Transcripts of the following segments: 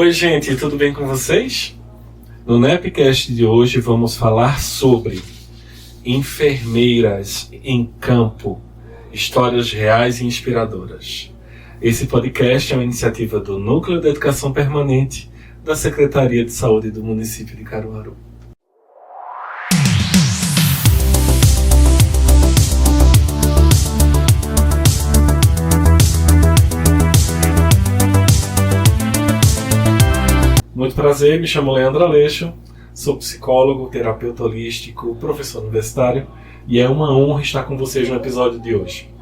Oi, gente, tudo bem com vocês? No Nepcast de hoje vamos falar sobre enfermeiras em campo, histórias reais e inspiradoras. Esse podcast é uma iniciativa do Núcleo de Educação Permanente da Secretaria de Saúde do município de Caruaru. Muito prazer, me chamo Leandro Aleixo, sou psicólogo, terapeuta holístico, professor universitário e é uma honra estar com vocês no episódio de hoje.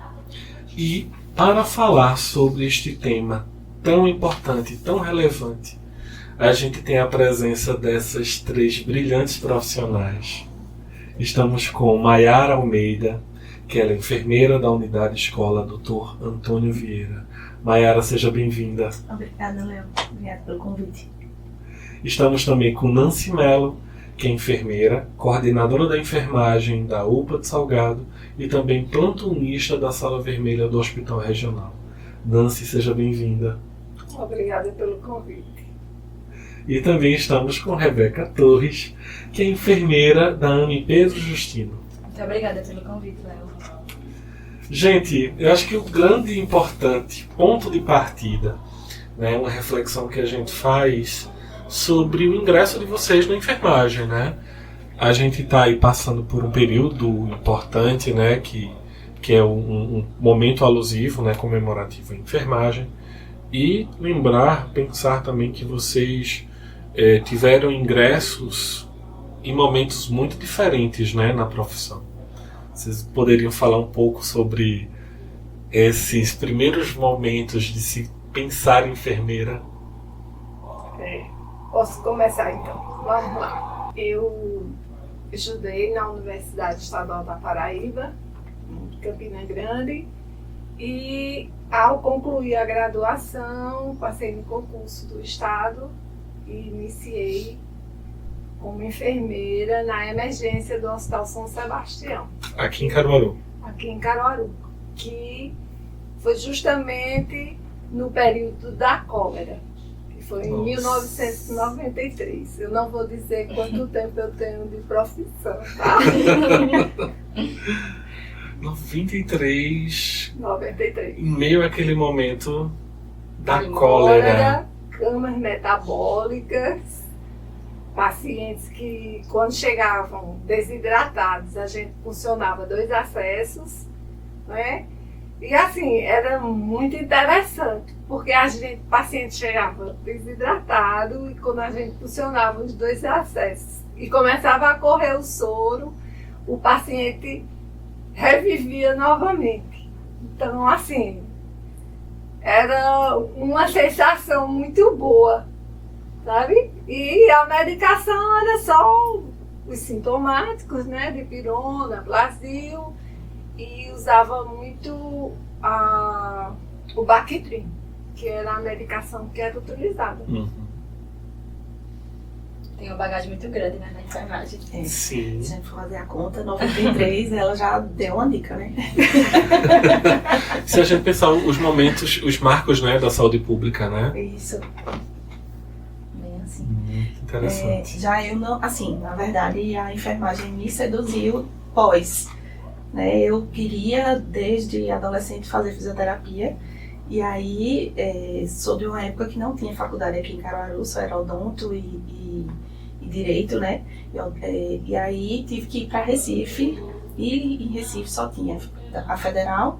E para falar sobre este tema tão importante, tão relevante, a gente tem a presença dessas três brilhantes profissionais. Estamos com Mayara Almeida, que ela é enfermeira da unidade escola Dr. Antônio Vieira. Mayara, seja bem-vinda. Obrigada, Léo. Obrigada pelo convite. Estamos também com Nancy Mello, que é enfermeira, coordenadora da enfermagem da UPA de Salgado e também plantonista da Sala Vermelha do Hospital Regional. Nancy, seja bem-vinda. Obrigada pelo convite. E também estamos com Rebeca Torres, que é enfermeira da AME Pedro Justino. Muito obrigada pelo convite, Léo. Gente, eu acho que o grande e importante ponto de partida, né, uma reflexão que a gente faz sobre o ingresso de vocês na enfermagem, né? A gente está aí passando por um período importante, né, que é um momento alusivo, né, comemorativo em enfermagem, e pensar também que vocês tiveram ingressos em momentos muito diferentes, né, na profissão. Vocês poderiam falar um pouco sobre esses primeiros momentos de se pensar em enfermeira? Posso começar então? Vamos lá. Eu estudei na Universidade Estadual da Paraíba, em Campina Grande, e ao concluir a graduação, passei no concurso do Estado e iniciei como enfermeira na emergência do Hospital São Sebastião. Aqui em Caruaru? Aqui em Caruaru, que foi justamente no período da cólera. Foi em 1993. Eu não vou dizer quanto tempo eu tenho de profissão, tá? 93. 93. Em meio àquele momento da cólera. Camas metabólicas, pacientes que, quando chegavam desidratados, a gente funcionava 2 acessos, né? E assim, era muito interessante, porque o paciente chegava desidratado e quando a gente funcionava os 2 acessos e começava a correr o soro, o paciente revivia novamente. Então, assim, era uma sensação muito boa, sabe? E a medicação era só os sintomáticos, né? Dipirona, Plasil. E usava muito o Bactrim, que era a medicação que era utilizada. Tem uma bagagem muito grande, né, na enfermagem. Sim. Se a gente for fazer a conta, 93, ela já deu uma dica, né? Se a gente pensar os momentos, os marcos, né, da saúde pública, né? Isso. Bem assim. Muito interessante. Já eu não, assim, na verdade, a enfermagem me seduziu pós. Né, eu queria, desde adolescente, fazer fisioterapia. E aí, sou de uma época que não tinha faculdade aqui em Caruaru, só era odonto e direito, né? E aí, tive que ir para Recife. E em Recife só tinha a federal,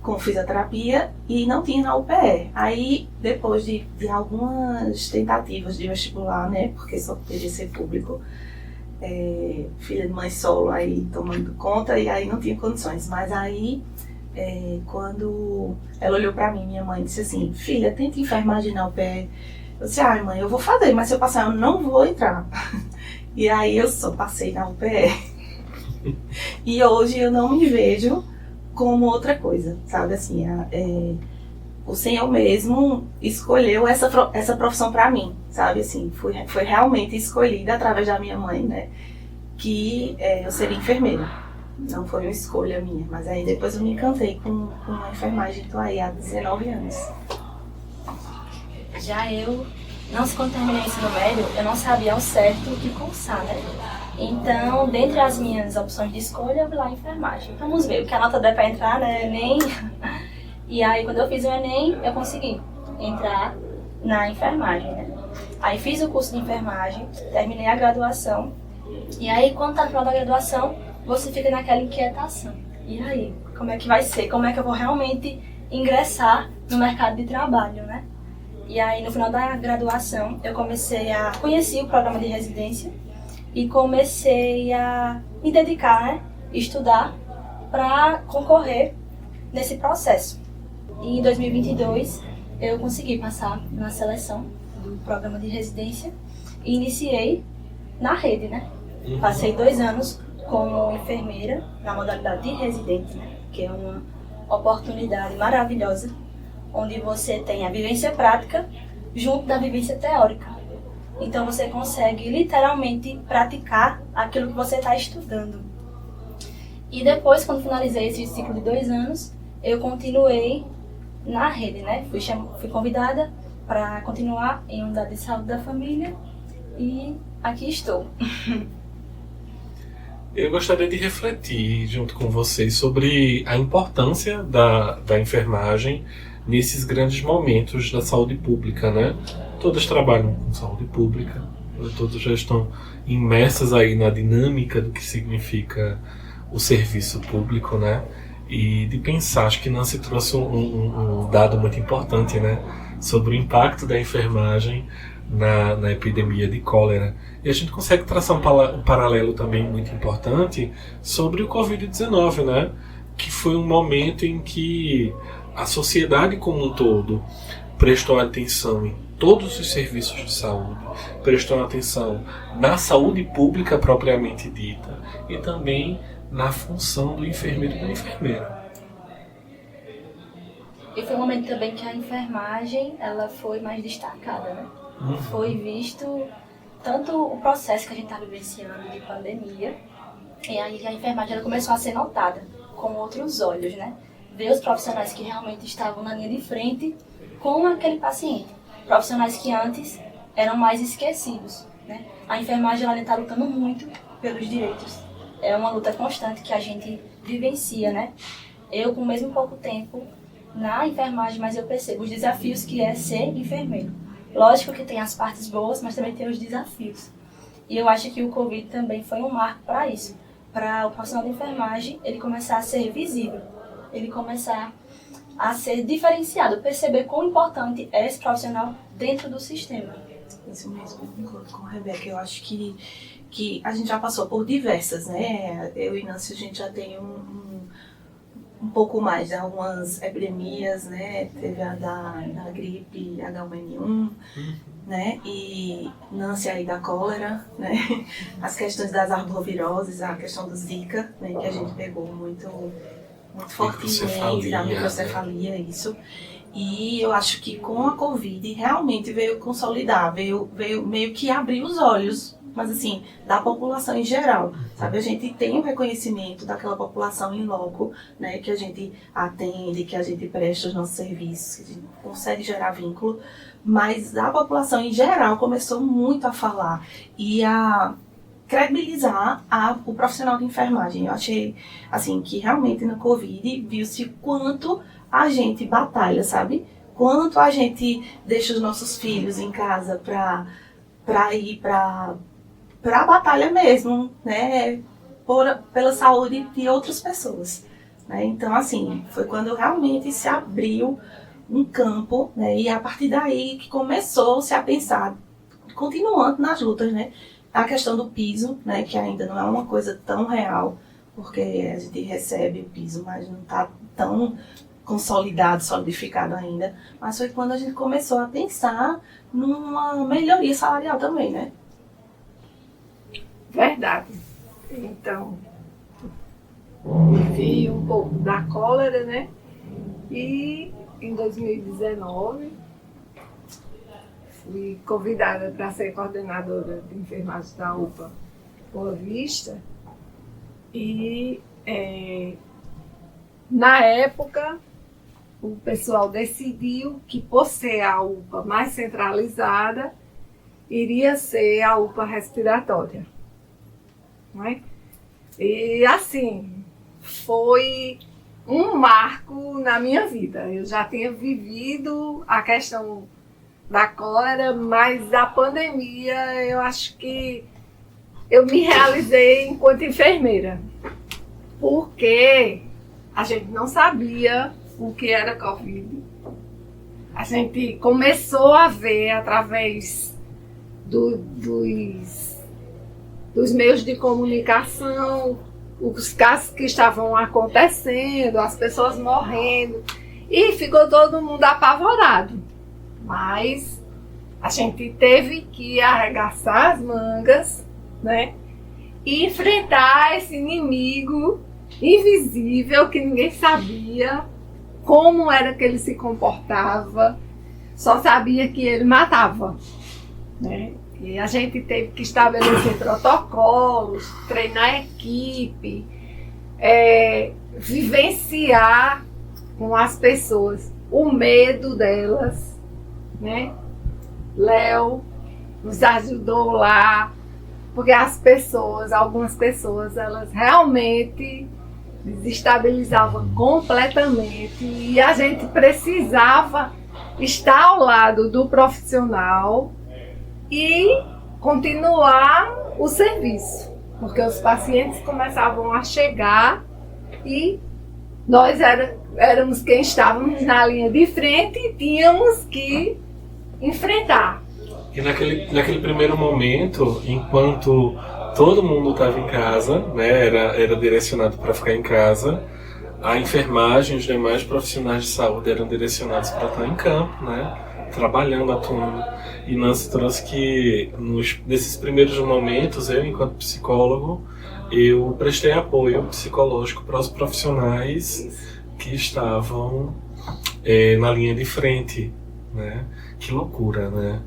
com fisioterapia, e não tinha na UPE. Aí, depois de algumas tentativas de vestibular, né? Porque só poderia ser público, filha de mãe solo aí tomando conta, e aí não tinha condições. Mas aí, quando ela olhou pra mim, minha mãe disse assim: filha, tenta enfermagem na UPE. Eu disse: ai mãe, eu vou fazer, mas se eu passar eu não vou entrar. E aí eu só passei na UPE. E hoje eu não me vejo como outra coisa, sabe, assim, o Senhor mesmo escolheu essa profissão para mim, sabe, assim, foi realmente escolhida através da minha mãe, né, que eu seria enfermeira. Não foi uma escolha minha, mas aí depois eu me encantei com a enfermagem, estou aí há 19 anos. Já eu quando terminei o ensino médio, eu não sabia ao certo o que cursar, né? Então, dentre as minhas opções de escolha, eu vi lá a enfermagem. Vamos ver, o que a nota der para entrar, né? Enem. E aí, quando eu fiz o Enem, eu consegui entrar na enfermagem, né? Aí fiz o curso de enfermagem, terminei a graduação. E aí, quando tá no final da graduação, você fica naquela inquietação. E aí, como é que vai ser? Como é que eu vou realmente ingressar no mercado de trabalho, né? E aí, no final da graduação, eu conheci o programa de residência e comecei a me dedicar, né? Estudar para concorrer nesse processo. E em 2022, eu consegui passar na seleção do programa de residência e iniciei na rede, né? Passei 2 anos como enfermeira na modalidade de residente, né? Que é uma oportunidade maravilhosa, onde você tem a vivência prática junto da vivência teórica. Então você consegue literalmente praticar aquilo que você está estudando. E depois, quando finalizei esse ciclo de 2 anos, eu continuei na rede, né? Fui convidada para continuar em unidade de saúde da família e aqui estou. Eu gostaria de refletir junto com vocês sobre a importância da enfermagem nesses grandes momentos da saúde pública, né? Todas trabalham com saúde pública, todas já estão imersas aí na dinâmica do que significa o serviço público, né? E de pensar, acho que Nancy trouxe um dado muito importante, né? Sobre o impacto da enfermagem na epidemia de cólera. E a gente consegue traçar um paralelo também muito importante sobre o Covid-19, né? Que foi um momento em que a sociedade como um todo prestou atenção em todos os serviços de saúde, prestou atenção na saúde pública propriamente dita e também na função do enfermeiro e da enfermeira. E foi um momento também que a enfermagem ela foi mais destacada, né? Foi visto tanto o processo que a gente está vivenciando de pandemia, e aí a enfermagem ela começou a ser notada com outros olhos, né? Ver os profissionais que realmente estavam na linha de frente com aquele paciente. Profissionais que antes eram mais esquecidos, né? A enfermagem ela está lutando muito pelos direitos. É uma luta constante que a gente vivencia, né? Eu, com o mesmo pouco tempo na enfermagem, mas eu percebo os desafios que é ser enfermeiro. Lógico que tem as partes boas, mas também tem os desafios. E eu acho que o Covid também foi um marco para isso. Para o profissional de enfermagem, ele começar a ser visível. Ele começar a ser diferenciado, perceber quão importante é esse profissional dentro do sistema. Isso mesmo, eu concordo com a Rebeca. Eu acho que a gente já passou por diversas, né? Eu e Nancy, a gente já tem um pouco mais de algumas epidemias, né? Teve a da gripe H1N1, né? E Nancy aí da cólera, né? As questões das arboviroses, a questão do Zika, né? Que a gente pegou muito fortemente, da microcefalia, isso. E eu acho que com a Covid realmente veio consolidar, veio meio que abrir os olhos, mas assim, da população em geral, sabe? A gente tem o reconhecimento daquela população em loco, né? Que a gente atende, que a gente presta os nossos serviços, que a gente consegue gerar vínculo, mas a população em geral começou muito a falar e a credibilizar o profissional de enfermagem. Eu achei, assim, que realmente na Covid viu-se quanto a gente batalha, sabe? Quanto a gente deixa os nossos filhos em casa para ir para a batalha mesmo, né? Pela saúde de outras pessoas, né? Então, assim, foi quando realmente se abriu um campo, né? E a partir daí que começou-se a pensar, continuando nas lutas, né? A questão do piso, né, que ainda não é uma coisa tão real, porque a gente recebe o piso, mas não está tão consolidado, solidificado ainda. Mas foi quando a gente começou a pensar numa melhoria salarial também, né? Verdade. Então, vi um pouco da cólera, né? E em 2019... fui convidada para ser coordenadora de enfermagem da UPA Boa Vista e na época o pessoal decidiu que por ser a UPA mais centralizada iria ser a UPA respiratória. Não é? E assim, foi um marco na minha vida. Eu já tinha vivido a questão da cólera, mas a pandemia, eu acho que eu me realizei enquanto enfermeira. Porque a gente não sabia o que era Covid. A gente começou a ver através dos meios de comunicação os casos que estavam acontecendo, as pessoas morrendo, e ficou todo mundo apavorado. Mas a gente teve que arregaçar as mangas, né, e enfrentar esse inimigo invisível que ninguém sabia como era que ele se comportava, só sabia que ele matava, né? E a gente teve que estabelecer protocolos, treinar a equipe, vivenciar com as pessoas o medo delas, né? Léo nos ajudou lá, porque algumas pessoas, elas realmente desestabilizavam completamente e a gente precisava estar ao lado do profissional e continuar o serviço, porque os pacientes começavam a chegar e nós éramos quem estávamos na linha de frente e tínhamos que enfrentar. E naquele primeiro momento, enquanto todo mundo estava em casa, né, era direcionado para ficar em casa, a enfermagem e os demais profissionais de saúde eram direcionados para estar em campo, né, trabalhando, atuando. E Nancy trouxe que nesses primeiros momentos, eu, enquanto psicólogo, eu prestei apoio psicológico para os profissionais que estavam na linha de frente, né? Que loucura, né?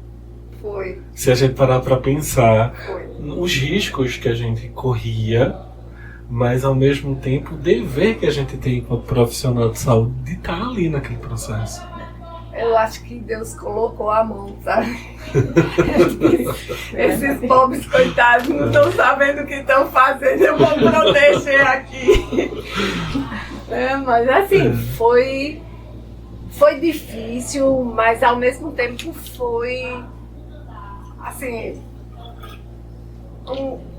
Foi. Se a gente parar para pensar Foi. os riscos que a gente corria, mas ao mesmo tempo o dever que a gente tem enquanto profissional de saúde de estar ali naquele processo. Eu acho que Deus colocou a mão, sabe? Esses pobres coitados não estão sabendo o que estão fazendo, eu vou proteger aqui. Mas assim, foi difícil, mas ao mesmo tempo foi, assim,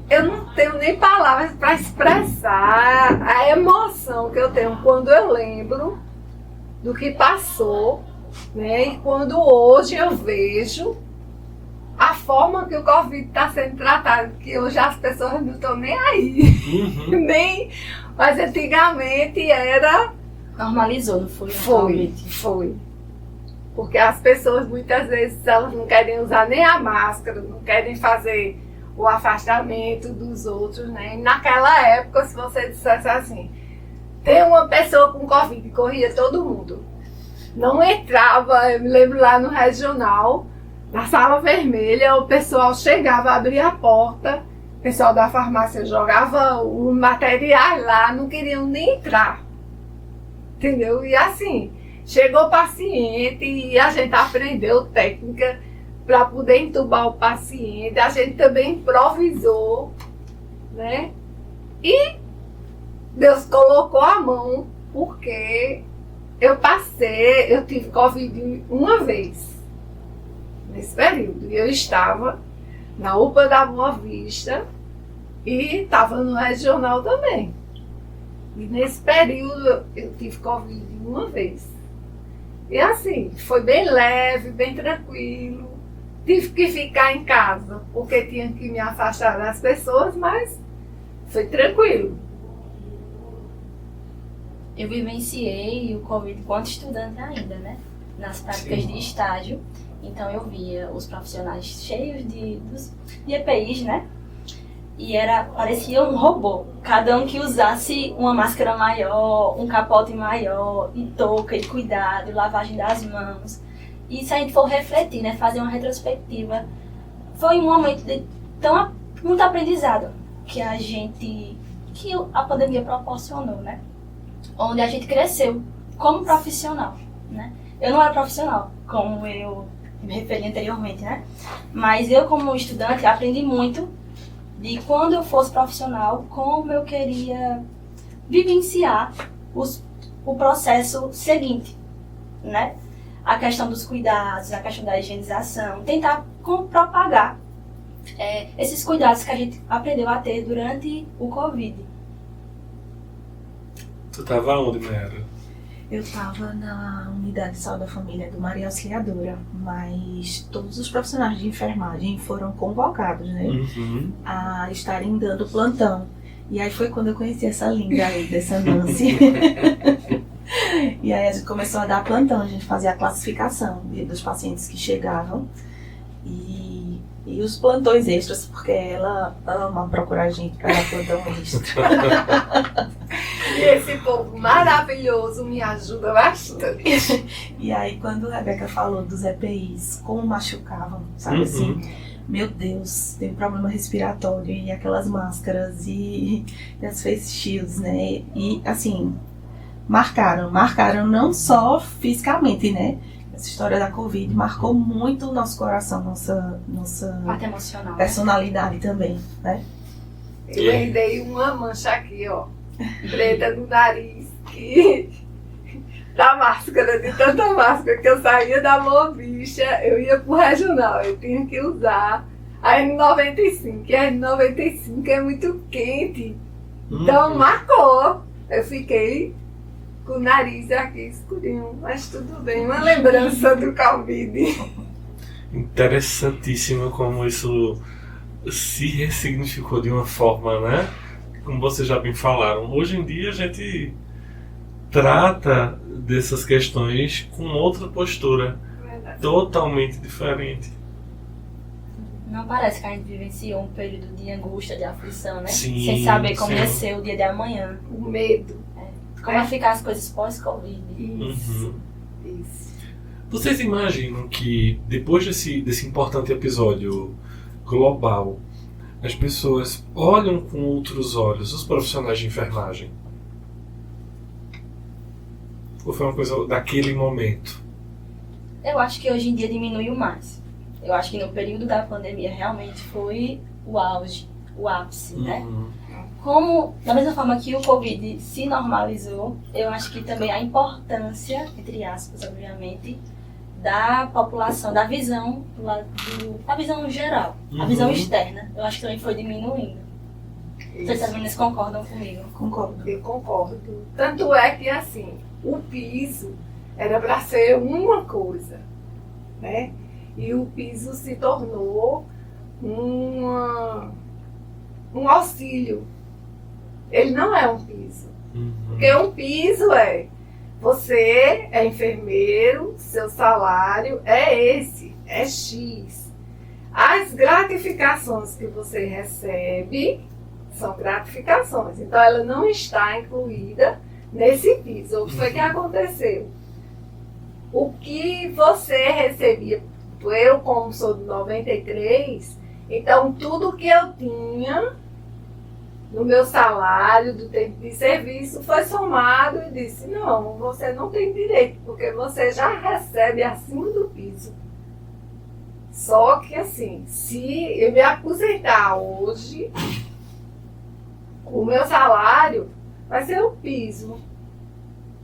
eu não tenho nem palavras para expressar a emoção que eu tenho quando eu lembro do que passou, né? E quando hoje eu vejo a forma que o Covid está sendo tratado, que hoje as pessoas não estão nem aí. Uhum. Mas antigamente era... Normalizou, não foi? Foi. Porque as pessoas muitas vezes elas não querem usar nem a máscara, não querem fazer o afastamento dos outros, né? E naquela época, se você dissesse assim, tem uma pessoa com Covid, corria todo mundo. Não entrava, eu me lembro lá no regional, na sala vermelha, o pessoal chegava, abria a porta, o pessoal da farmácia jogava o material lá, não queriam nem entrar. Entendeu? E assim, chegou o paciente e a gente aprendeu técnica para poder entubar o paciente, a gente também improvisou, né? E Deus colocou a mão, porque eu tive Covid uma vez, nesse período. E eu estava na UPA da Boa Vista e estava no regional também. E nesse período eu tive Covid uma vez. E assim, foi bem leve, bem tranquilo. Tive que ficar em casa, porque tinha que me afastar das pessoas, mas foi tranquilo. Eu vivenciei o Covid enquanto estudante ainda, né? Nas práticas de estágio. Então eu via os profissionais cheios de EPIs, né? E parecia um robô. Cada um que usasse uma máscara maior, um capote maior, e touca, e cuidado, e lavagem das mãos. E se a gente for refletir, né? Fazer uma retrospectiva, foi um momento de muito aprendizado que a pandemia proporcionou, né? Onde a gente cresceu como profissional, né? Eu não era profissional, como eu me referi anteriormente, né? Mas eu, como estudante, aprendi muito de quando eu fosse profissional, como eu queria vivenciar o processo seguinte, né? A questão dos cuidados, a questão da higienização, tentar propagar esses cuidados que a gente aprendeu a ter durante o Covid. Tu estava onde, Mayara? Eu estava na unidade de saúde da família do Maria Auxiliadora, mas todos os profissionais de enfermagem foram convocados, né, a estarem dando plantão. E aí foi quando eu conheci essa linda aí, dessa Nancy. E aí a gente começou a dar plantão, a gente fazia a classificação dos pacientes que chegavam e os plantões extras, porque ela ama procurar a gente para dar plantão extra. E esse povo maravilhoso me ajuda bastante. E aí quando a Rebeca falou dos EPIs, como machucavam, sabe assim? Meu Deus, tem problema respiratório e aquelas máscaras e as face shields, né? E assim, marcaram não só fisicamente, né? Essa história da Covid marcou muito o nosso coração, nossa Parte emocional, personalidade também, né? Eu herdei uma mancha aqui, ó, preta no nariz, da máscara, de tanta máscara que eu saía da Mobicha, eu ia pro regional, eu tinha que usar a N95, e a N95 é muito quente, então marcou, eu fiquei com o nariz aqui escurinho, mas tudo bem, uma lembrança do Covid. Interessantíssimo como isso se ressignificou de uma forma, né? Como vocês já bem falaram, hoje em dia a gente trata dessas questões com outra postura, totalmente diferente. Não parece que a gente vivenciou um período de angústia, de aflição, né? Sim, sem saber como sim. ia ser o dia de amanhã. O medo. Como ia ficar as coisas pós-Covid. Isso. Vocês imaginam que depois desse importante episódio global, as pessoas olham com outros olhos os profissionais de enfermagem? Ou foi uma coisa daquele momento? Eu acho que hoje em dia diminuiu mais. Eu acho que no período da pandemia realmente foi o auge, o ápice, né? Como, da mesma forma que o Covid se normalizou, eu acho que também a importância, entre aspas, obviamente, da população, da visão, da visão geral, a visão externa, eu acho que também foi diminuindo. Não sei se as meninas concordam comigo. Concordo. Eu concordo. Tanto é que, assim, o piso era para ser uma coisa, né? E o piso se tornou um auxílio. Ele não é um piso. Porque um piso você é enfermeiro, seu salário é esse, é X. As gratificações que você recebe são gratificações. Então ela não está incluída nesse piso. O que foi que aconteceu? O que você recebia, eu como sou de 93, então tudo que eu tinha no meu salário do tempo de serviço foi somado e disse, não, você não tem direito, porque você já recebe acima do piso. Só que assim, se eu me aposentar hoje, o meu salário vai ser o piso,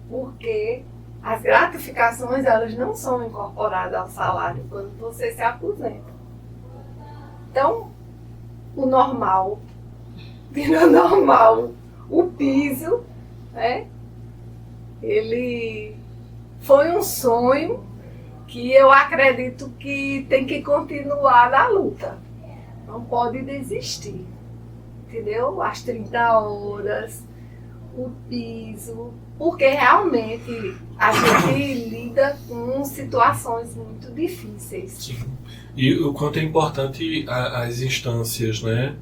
porque as gratificações elas não são incorporadas ao salário quando você se aposenta. Então, o normal vira normal. O piso, né? Ele foi um sonho que eu acredito que tem que continuar na luta. Não pode desistir. Entendeu? As 30 horas, o piso, porque realmente a gente lida com situações muito difíceis. Sim. E o quanto é importante as instâncias, né?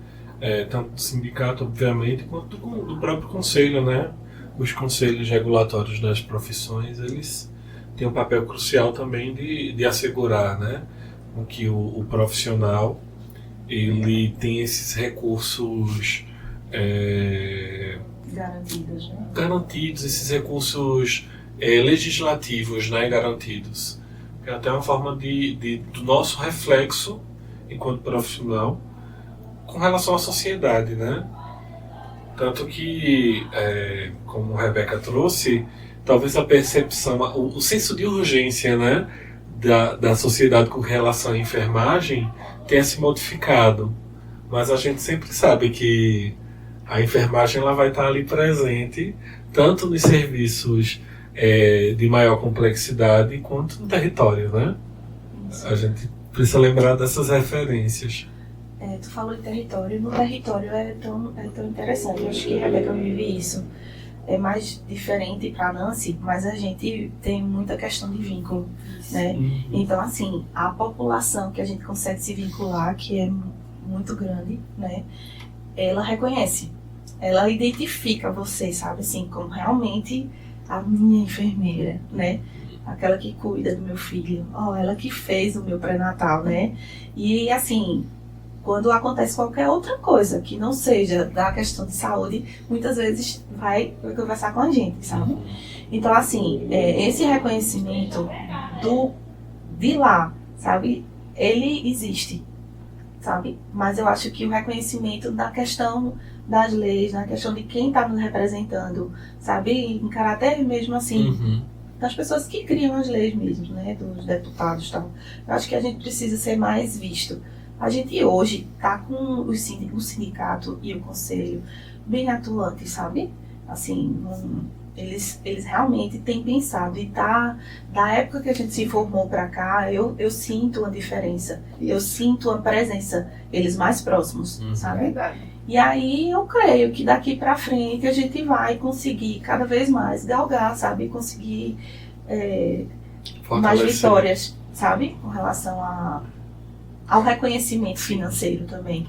Tanto do sindicato, obviamente, quanto do próprio conselho, né? Os conselhos regulatórios das profissões, eles têm um papel crucial também de assegurar, né? Que o profissional ele tem esses recursos Garantidos, né? Garantidos, esses recursos legislativos, né? Garantidos. é até uma forma do nosso reflexo enquanto profissional com relação à sociedade, né? Tanto que, como a Rebeca trouxe, talvez a percepção, o senso de urgência, né, da sociedade com relação à enfermagem tenha se modificado. Mas a gente sempre sabe que a enfermagem ela vai estar ali presente, tanto nos serviços de maior complexidade quanto no território, né? A gente precisa lembrar dessas referências. Tu falou em território. No território é tão interessante. Eu acho que a Rebeca vive isso. É mais diferente para a Nancy, mas a gente tem muita questão de vínculo, né? Então, assim, a população que a gente consegue se vincular, que é muito grande, né? Ela reconhece, ela identifica você, sabe, assim, como realmente a minha enfermeira, né? Aquela que cuida do meu filho, ela que fez o meu pré-natal, né? E, assim, quando acontece qualquer outra coisa que não seja da questão de saúde, muitas vezes vai conversar com a gente, sabe? Então, assim, esse reconhecimento de lá, sabe? Ele existe, sabe? Mas eu acho que o reconhecimento da questão das leis, na questão de quem está nos representando, sabe? Em caráter mesmo assim, das pessoas que criam as leis mesmo, né? Dos deputados e tal. Eu acho que a gente precisa ser mais visto. A gente hoje está com o sindicato e o conselho bem atuantes, sabe? Assim, eles realmente têm pensado. E da época que a gente se formou para cá, eu sinto uma diferença. Eu sinto uma presença, eles mais próximos, sabe? Verdade. E aí eu creio que daqui para frente a gente vai conseguir cada vez mais galgar, sabe? Conseguir mais vitórias, sabe? Com relação ao reconhecimento financeiro também.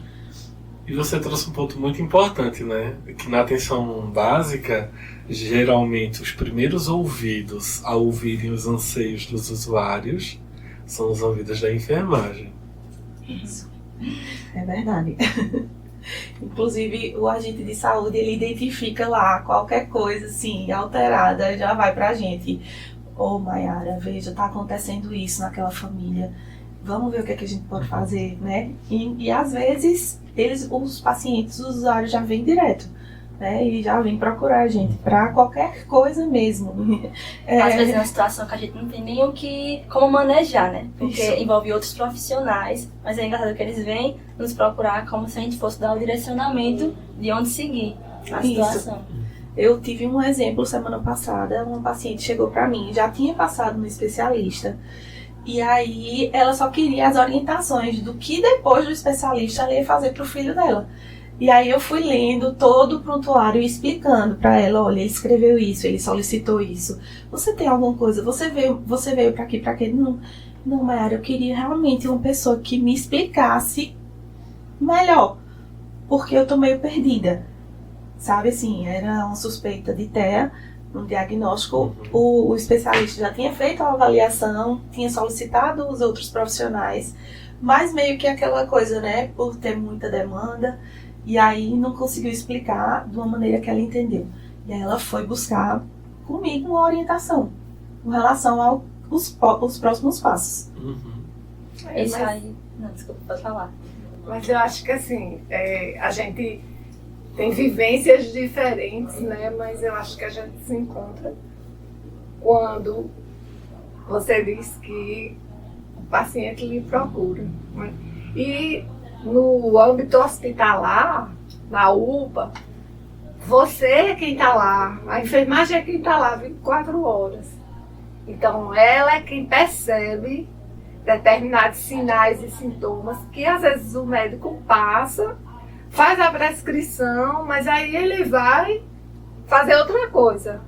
E você trouxe um ponto muito importante, né? Que na atenção básica, geralmente os primeiros ouvidos a ouvirem os anseios dos usuários são os ouvidos da enfermagem. Isso. É verdade. Inclusive, o agente de saúde, ele identifica lá qualquer coisa assim, alterada, já vai pra gente. Mayara, veja, tá acontecendo isso naquela família. Vamos ver o que a gente pode fazer, né? E às vezes, os pacientes, os usuários já vêm direto, né? E já vêm procurar a gente para qualquer coisa mesmo. Às vezes é uma situação que a gente não tem nem como manejar, né? Porque Isso. envolve outros profissionais, mas é engraçado que eles vêm nos procurar como se a gente fosse dar o direcionamento de onde seguir a situação. Eu tive um exemplo semana passada, uma paciente chegou para mim, já tinha passado no especialista, e aí ela só queria as orientações do que depois do especialista ela ia fazer para o filho dela. E aí eu fui lendo todo o prontuário e explicando para ela, olha, ele escreveu isso, ele solicitou isso. Você tem alguma coisa? Você veio para aqui, para aquele? Não, Mayara, eu queria realmente uma pessoa que me explicasse melhor, porque eu tô meio perdida. Sabe assim, era uma suspeita de TEA, um diagnóstico, o especialista já tinha feito a avaliação, tinha solicitado os outros profissionais, mas meio que aquela coisa, né, por ter muita demanda, e aí não conseguiu explicar de uma maneira que ela entendeu. E aí ela foi buscar comigo uma orientação com relação aos próximos passos. Isso aí... Não, desculpa, pode falar. Mas eu acho que assim, a gente tem vivências diferentes, né? Mas eu acho que a gente se encontra quando você diz que o paciente lhe procura, né? E no âmbito hospitalar, na UPA, você é quem está lá, a enfermagem é quem está lá 24 horas. Então ela é quem percebe determinados sinais e sintomas que às vezes o médico passa, faz a prescrição, mas aí ele vai fazer outra coisa.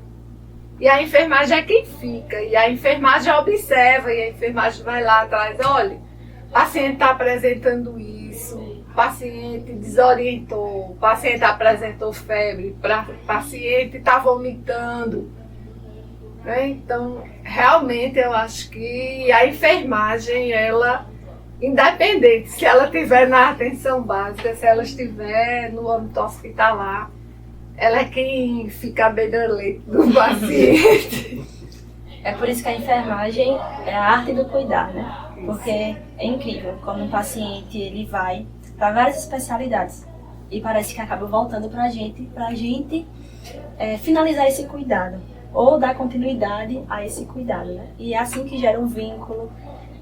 E a enfermagem é quem fica, e a enfermagem observa, e a enfermagem vai lá atrás, olha, o paciente está apresentando isso, o paciente desorientou, o paciente apresentou febre, o paciente está vomitando. Né? Então, realmente eu acho que a enfermagem, ela, independente se ela estiver na atenção básica, se ela estiver no âmbito hospitalar, ela é quem fica à beira-leite do paciente. É por isso que a enfermagem é a arte do cuidar, né? Porque é incrível como um paciente ele vai para várias especialidades e parece que acaba voltando para a gente finalizar esse cuidado ou dar continuidade a esse cuidado, né? E é assim que gera um vínculo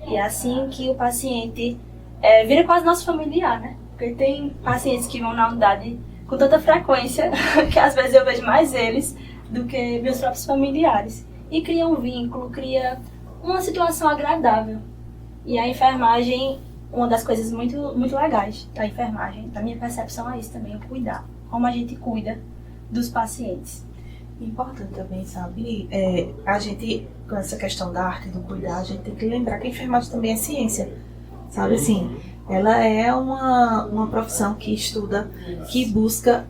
e é assim que o paciente vira quase nosso familiar, né? Porque tem pacientes que vão na unidade com tanta frequência que às vezes eu vejo mais eles do que meus próprios familiares. E cria um vínculo, cria uma situação agradável. E a enfermagem, uma das coisas muito, muito legais da enfermagem, da minha percepção é isso também, o cuidar. Como a gente cuida dos pacientes. Importante também, sabe? A gente, com essa questão da arte do cuidar, a gente tem que lembrar que a enfermagem também é ciência. Sabe assim? Ela é uma profissão que estuda, que busca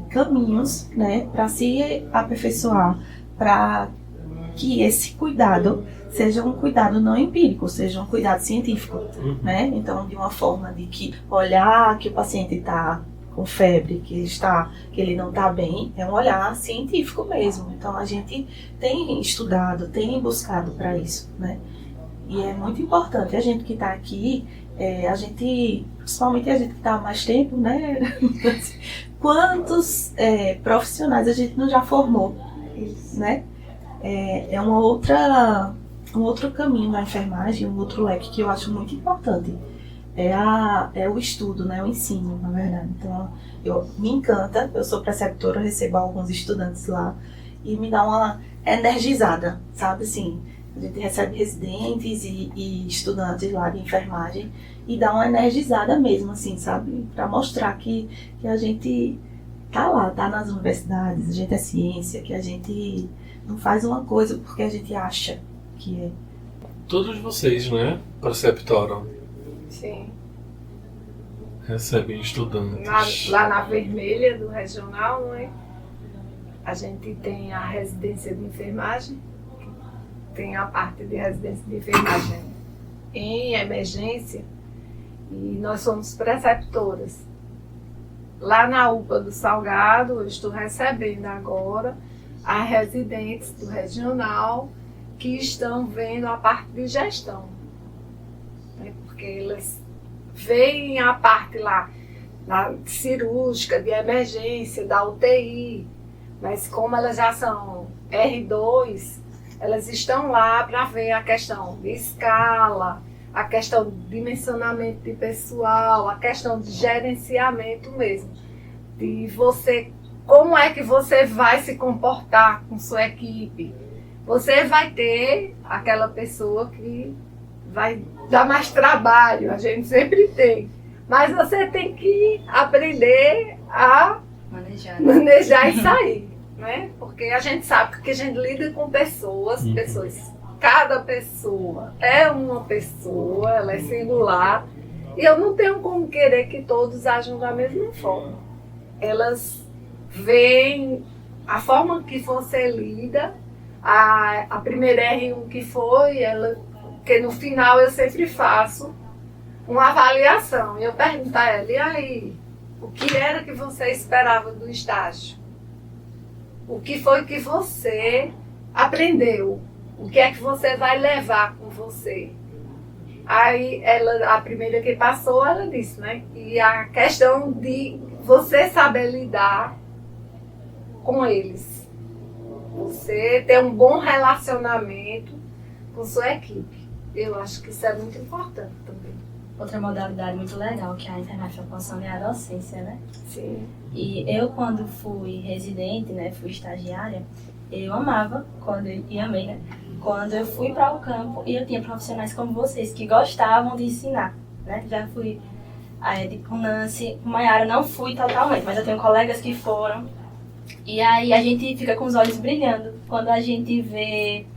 caminhos, né, para se aperfeiçoar, para que esse cuidado seja um cuidado não empírico, seja um cuidado científico, né? Então, de uma forma de que olhar que o paciente está com febre, que ele não está bem, é um olhar científico mesmo. Então, a gente tem estudado, tem buscado para isso, né? E é muito importante. A gente que está aqui, principalmente a gente que está há mais tempo, né? Quantos profissionais a gente não já formou, né? É um outro caminho na enfermagem, um outro leque que eu acho muito importante. É o estudo, né? O ensino, na verdade. Então, me encanta, eu sou preceptora, recebo alguns estudantes lá e me dá uma energizada, sabe assim? A gente recebe residentes e estudantes lá de enfermagem e dá uma energizada mesmo, assim, sabe? Para mostrar que a gente tá lá, tá nas universidades, a gente é ciência, que a gente não faz uma coisa porque a gente acha que é. Todos vocês, né, preceptoram? Sim. Recebem estudantes. Lá na Vermelha do Regional, não é? A gente tem a residência de enfermagem, tem a parte de residência de enfermagem em emergência e nós somos preceptoras. Lá na UPA do Salgado, eu estou recebendo agora as residentes do regional que estão vendo a parte de gestão, né? Porque elas veem a parte lá da cirúrgica, de emergência, da UTI, mas como elas já são R2, elas estão lá para ver a questão de escala, a questão de dimensionamento de pessoal, a questão de gerenciamento mesmo. De você, como é que você vai se comportar com sua equipe. Você vai ter aquela pessoa que vai dar mais trabalho, a gente sempre tem. Mas você tem que aprender a manejar e sair. Né? Porque a gente sabe que a gente lida com pessoas, cada pessoa é uma pessoa, ela é singular, e eu não tenho como querer que todos agam da mesma forma. Elas veem a forma que você lida, a primeira R1 que foi, que no final eu sempre faço uma avaliação, e eu pergunto a ela, e aí, o que era que você esperava do estágio? O que foi que você aprendeu? O que é que você vai levar com você? Aí a primeira que passou, ela disse, né? E a questão de você saber lidar com eles. Você ter um bom relacionamento com sua equipe. Eu acho que isso é muito importante também. Outra modalidade muito legal que a enfermagem proporciona é a docência, né? Sim. E eu, quando fui residente, né, fui estagiária, eu amava, e amei, né? Quando eu fui para o campo e eu tinha profissionais como vocês que gostavam de ensinar, né? Já fui com Nancy, com Maiara, não fui totalmente, mas eu tenho colegas que foram. E aí a gente fica com os olhos brilhando quando a gente vê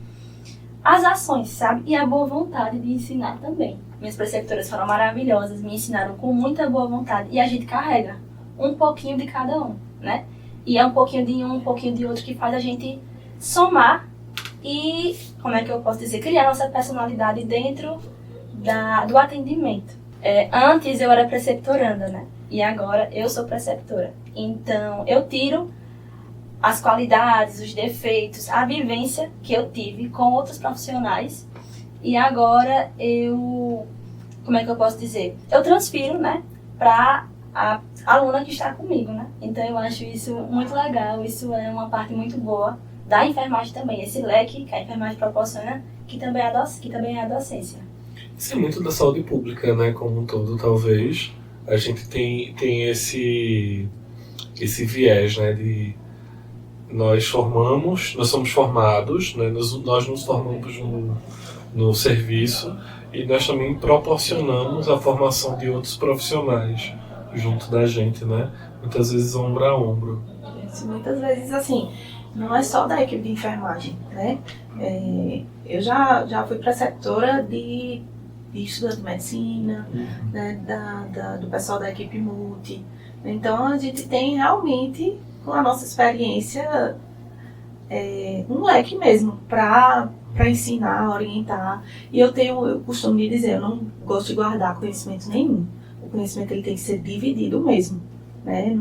as ações, sabe? E a boa vontade de ensinar também. Minhas preceptoras foram maravilhosas, me ensinaram com muita boa vontade. E a gente carrega um pouquinho de cada um, né? E é um pouquinho de um pouquinho de outro que faz a gente somar e, como é que eu posso dizer, criar nossa personalidade dentro do atendimento. Antes eu era preceptoranda, né? E agora eu sou preceptora. Então eu tiro as qualidades, os defeitos, a vivência que eu tive com outros profissionais. E agora como é que eu posso dizer? Eu transfiro, né, para a aluna que está comigo, né? Então eu acho isso muito legal, isso é uma parte muito boa da enfermagem também, esse leque que a enfermagem proporciona, que também é a docência. Isso é muito da saúde pública, né, como um todo, talvez. A gente tem esse viés, né, de nós somos formados, né, nós nos formamos no serviço e nós também proporcionamos a formação de outros profissionais junto da gente, né? Muitas vezes ombro a ombro. Muitas vezes, assim, não é só da equipe de enfermagem, né? Eu já fui preceptora de estudante de medicina, né? Do pessoal da equipe multi. Então, a gente tem realmente, com a nossa experiência, um leque mesmo para ensinar, orientar. E eu costumo de dizer, eu não gosto de guardar conhecimento nenhum. O conhecimento ele tem que ser dividido mesmo, né?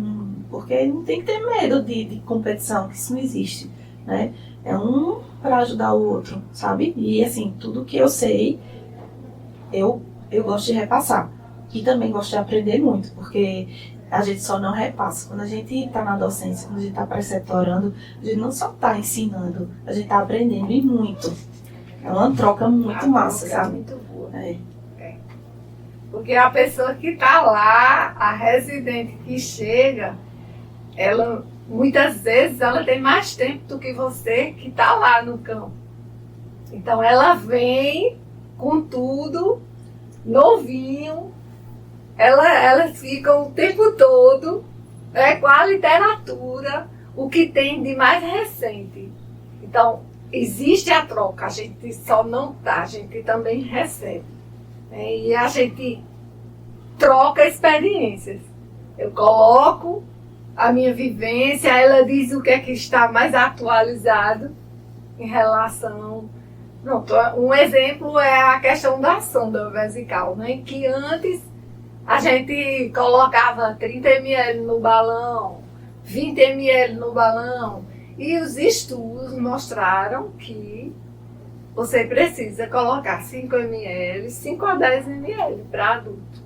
Porque não tem que ter medo de competição, que isso não existe, né? É um para ajudar o outro, sabe? E assim, tudo que eu sei, eu gosto de repassar. E também gosto de aprender muito, porque a gente só não repassa. Quando a gente está na docência, quando a gente está preceptorando, a gente não só está ensinando, a gente está aprendendo e muito. É uma troca muito massa, sabe? Muito boa. Porque a pessoa que está lá, a residente que chega, ela muitas vezes ela tem mais tempo do que você que está lá no campo. Então ela vem com tudo, novinho, ela fica o tempo todo com a literatura, o que tem de mais recente. Então, existe a troca, a gente só não dá, a gente também recebe. E a gente troca experiências. Eu coloco a minha vivência, ela diz o que é que está mais atualizado em relação... Pronto, um exemplo é a questão da sonda vesical, né? Que antes a gente colocava 30 ml no balão, 20 ml no balão, e os estudos mostraram que você precisa colocar 5 ml, 5 a 10 ml para adulto.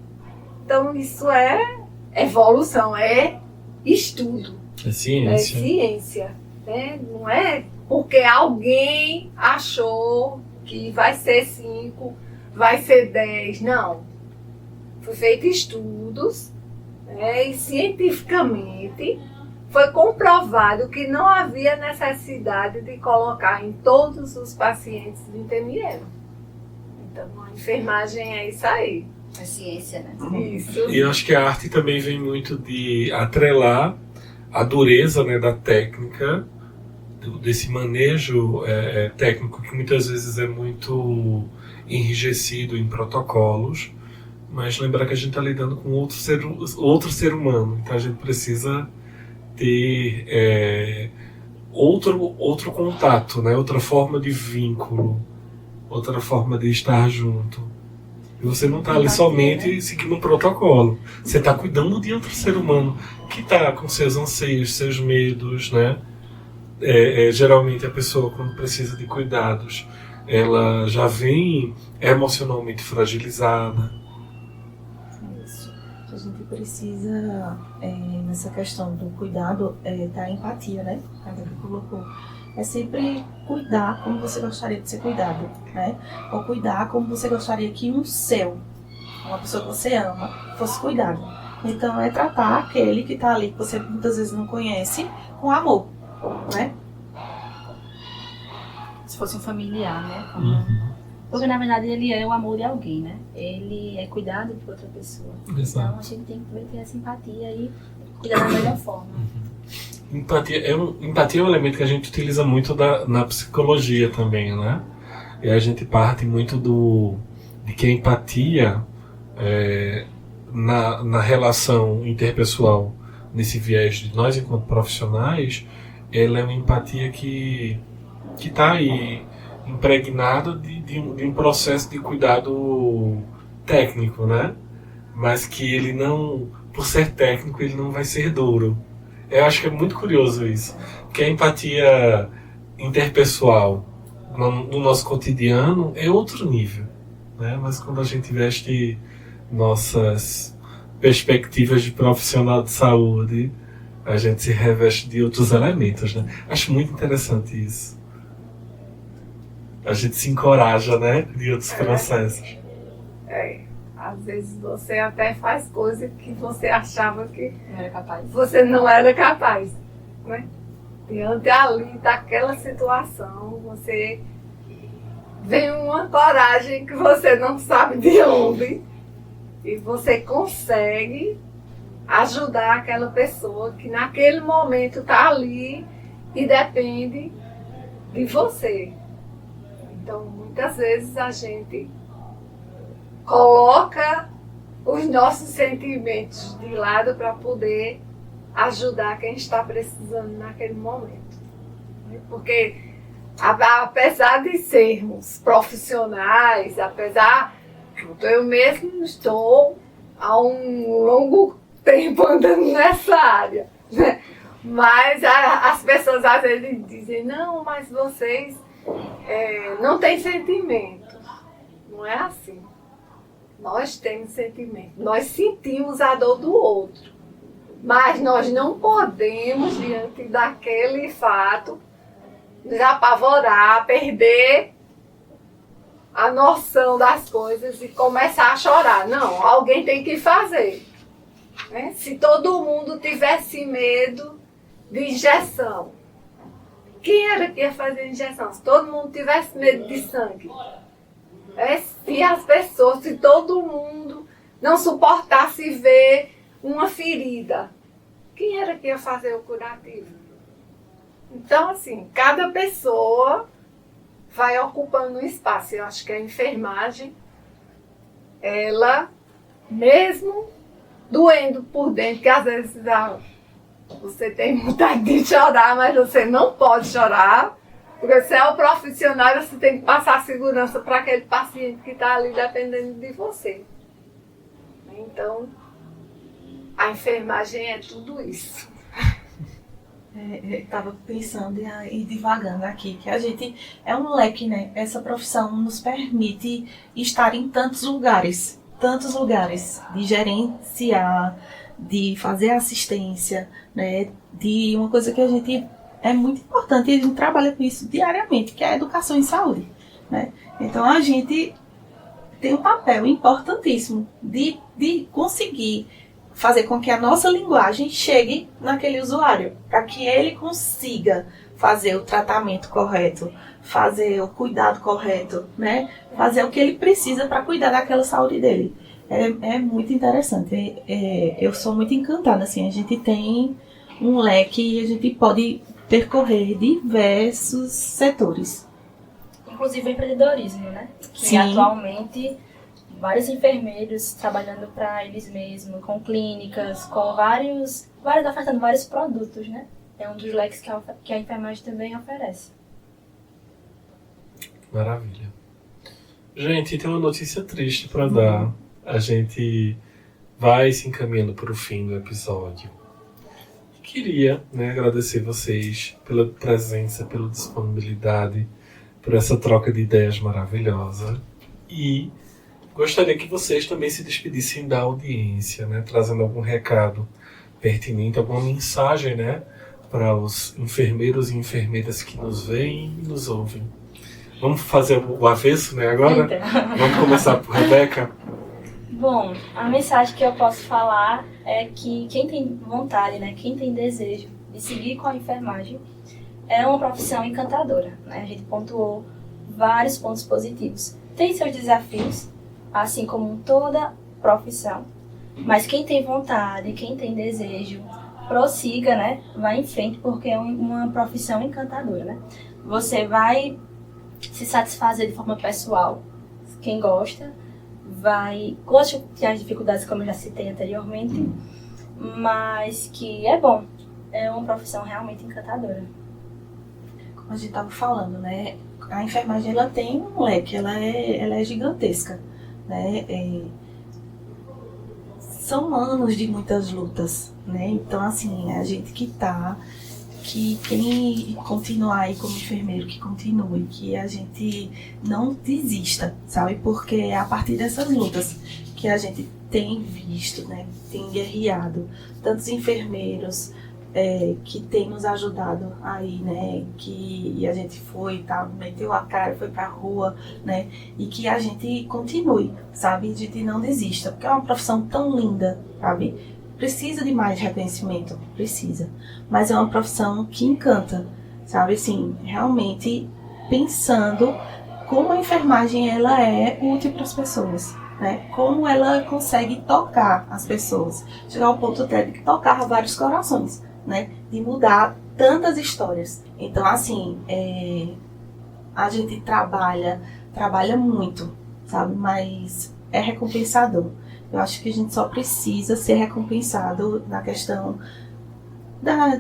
Então isso é evolução, é estudo. É ciência. É ciência. Né? Não é porque alguém achou que vai ser 5, vai ser 10. Não. Foi feito estudos, né? E cientificamente foi comprovado que não havia necessidade de colocar em todos os pacientes 20 ml. Então a enfermagem é isso aí. É ciência, né? Isso. E eu acho que a arte também vem muito de atrelar a dureza, né, da técnica, desse manejo técnico que muitas vezes é muito enrijecido em protocolos, mas lembrar que a gente está lidando com outro ser humano, então a gente precisa ter outro contato, né, outra forma de vínculo, outra forma de estar junto. E você não está ali somente seguindo um protocolo. Você está cuidando de outro ser humano que está com seus anseios, seus medos, né? Geralmente a pessoa, quando precisa de cuidados, ela já vem emocionalmente fragilizada. Isso. A gente precisa, nessa questão do cuidado, da empatia, né? A Gabi colocou. É sempre cuidar como você gostaria de ser cuidado, né? Ou cuidar como você gostaria que uma pessoa que você ama, fosse cuidado. Então é tratar aquele que está ali, que você muitas vezes não conhece, com amor, né? Se fosse um familiar, né? Porque na verdade ele é o amor de alguém, né? Ele é cuidado por outra pessoa. Exato. Então a gente tem que ter essa empatia e cuidar da melhor forma. Empatia é um elemento que a gente utiliza muito na psicologia também, né? E a gente parte muito de que a empatia na relação interpessoal, nesse viés de nós enquanto profissionais, ela é uma empatia que está aí impregnada de um processo de cuidado técnico, né? Mas que ele não, por ser técnico, ele não vai ser duro. Eu acho que é muito curioso isso, porque a empatia interpessoal no nosso cotidiano é outro nível, né? Mas quando a gente investe nossas perspectivas de profissional de saúde, a gente se reveste de outros elementos, né? Acho muito interessante isso. A gente se encoraja, né? De outros processos. Às vezes você até faz coisas que você achava que Não era capaz. você não era capaz, né? Diante ali daquela situação, você vem uma coragem que você não sabe de onde e você consegue ajudar aquela pessoa que naquele momento está ali e depende de você. Então, muitas vezes a gente coloca os nossos sentimentos de lado para poder ajudar quem está precisando naquele momento. Porque apesar de sermos profissionais, apesar que eu mesmo estou há um longo tempo andando nessa área, né? Mas as pessoas às vezes dizem, não, mas vocês não têm sentimento. Não é assim. Nós temos sentimento, nós sentimos a dor do outro, mas nós não podemos, diante daquele fato, nos apavorar, perder a noção das coisas e começar a chorar. Não, alguém tem que fazer. Né? Se todo mundo tivesse medo de injeção, quem era que ia fazer injeção? Se todo mundo tivesse medo de sangue. Se todo mundo não suportasse ver uma ferida, quem era que ia fazer o curativo? Então, assim, cada pessoa vai ocupando um espaço. Eu acho que a enfermagem, ela, mesmo doendo por dentro, que às vezes você tem vontade de chorar, mas você não pode chorar, porque você é o profissional, você tem que passar segurança para aquele paciente que está ali dependendo de você. Então, a enfermagem é tudo isso. Eu estava pensando e divagando aqui, que a gente é um leque, né? Essa profissão nos permite estar em tantos lugares, de gerenciar, de fazer assistência, né? De uma coisa que a gente é muito importante, e a gente trabalha com isso diariamente, que é a educação em saúde, né? Então a gente tem um papel importantíssimo de conseguir fazer com que a nossa linguagem chegue naquele usuário, para que ele consiga fazer o tratamento correto, fazer o cuidado correto, né? Fazer o que ele precisa para cuidar daquela saúde dele. É muito interessante. Eu sou muito encantada, assim, a gente tem um leque e a gente pode percorrer diversos setores. Inclusive o empreendedorismo, né? Que Sim. Atualmente vários enfermeiros trabalhando para eles mesmos, com clínicas, com vários ofertando vários produtos, né? É um dos leques que a enfermagem também oferece. Maravilha. Gente, tem uma notícia triste para dar. A gente vai se encaminhando para o fim do episódio. Queria, né, agradecer vocês pela presença, pela disponibilidade, por essa troca de ideias maravilhosa. E gostaria que vocês também se despedissem da audiência, né, trazendo algum recado pertinente, alguma mensagem, né, para os enfermeiros e enfermeiras que nos veem e nos ouvem. Vamos fazer o avesso, né, agora? Então. Vamos começar por Rebeca? Bom, a mensagem que eu posso falar é que quem tem vontade, né, quem tem desejo de seguir com a enfermagem, é uma profissão encantadora, né? A gente pontuou vários pontos positivos. Tem seus desafios, assim como toda profissão, mas quem tem vontade, quem tem desejo, prossiga, né? Vai em frente, porque é uma profissão encantadora, né? Você vai se satisfazer de forma pessoal, quem gosta, gosta de ter as dificuldades, como eu já citei anteriormente, mas que é bom, é uma profissão realmente encantadora. Como a gente estava falando, né? A enfermagem, ela tem um leque, ela é gigantesca, né? são anos de muitas lutas, né? Então, assim, a gente que quem continuar aí como enfermeiro, que continue, que a gente não desista, sabe? Porque é a partir dessas lutas que a gente tem visto, né? Tem guerreado tantos enfermeiros que tem nos ajudado aí, né? E a gente foi, tá, meteu a cara, foi pra rua, né? E que a gente continue, sabe? A gente não desista, porque é uma profissão tão linda, sabe? Precisa de mais reconhecimento, precisa. Mas é uma profissão que encanta, sabe? Assim, realmente pensando como a enfermagem ela é útil para as pessoas, né? Como ela consegue tocar as pessoas. Chegar ao ponto até de tocar vários corações, né? De mudar tantas histórias. Então, assim, a gente trabalha muito, sabe? Mas é recompensador. Eu acho que a gente só precisa ser recompensado na questão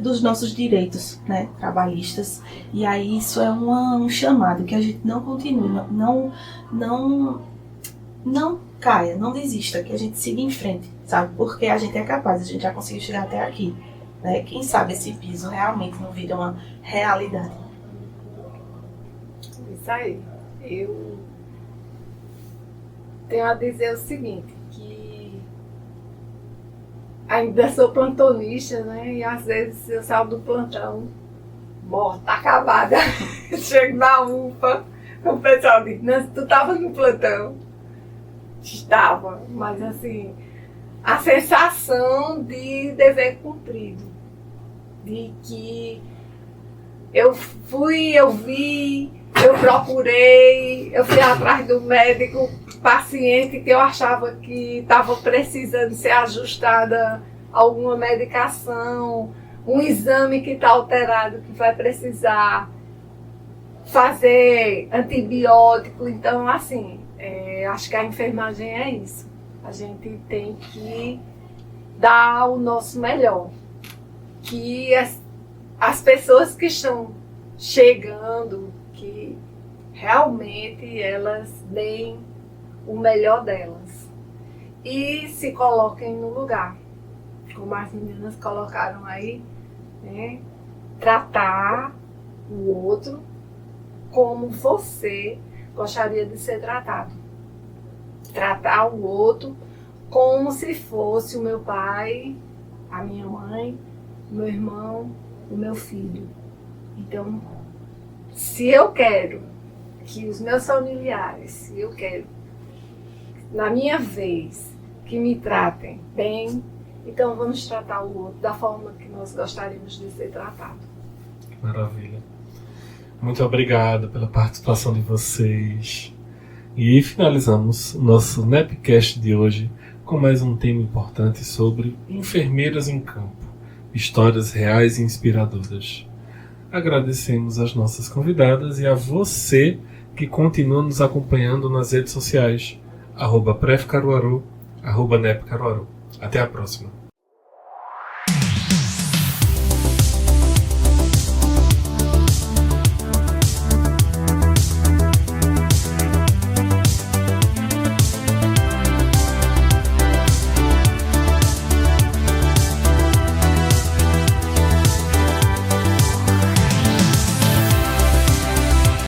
dos nossos direitos, né, trabalhistas. E aí isso é um chamado que a gente não continue, não caia, não desista, que a gente siga em frente, sabe? Porque a gente é capaz, a gente já conseguiu chegar até aqui, né? Quem sabe esse piso realmente não vira uma realidade. Isso aí. Eu tenho a dizer o seguinte, que ainda sou plantonista, né? E às vezes eu saio do plantão morta, acabada. Chego na UPA, o pessoal diz, não, tu estava no plantão. Estava, mas assim, a sensação de dever cumprido, de que eu fui, eu vi, eu procurei, eu fui atrás do médico, paciente que eu achava que estava precisando ser ajustada alguma medicação, um exame que está alterado, que vai precisar fazer antibiótico. Então, assim, acho que a enfermagem é isso. A gente tem que dar o nosso melhor. Que as pessoas que estão chegando, que realmente elas deem o melhor delas. E se coloquem no lugar. Como as meninas colocaram aí, né? Tratar o outro como você gostaria de ser tratado. Tratar o outro como se fosse o meu pai, a minha mãe, o meu irmão, o meu filho. Então, se eu quero que os meus familiares, se eu quero, na minha vez, que me tratem bem, então vamos tratar o outro da forma que nós gostaríamos de ser tratado. Maravilha. Muito obrigado pela participação de vocês. E finalizamos o nosso Nepcast de hoje com mais um tema importante sobre enfermeiras em campo, histórias reais e inspiradoras. Agradecemos às nossas convidadas e a você que continua nos acompanhando nas redes sociais, @prefcaruaru, @nepcaruaru. Até a próxima.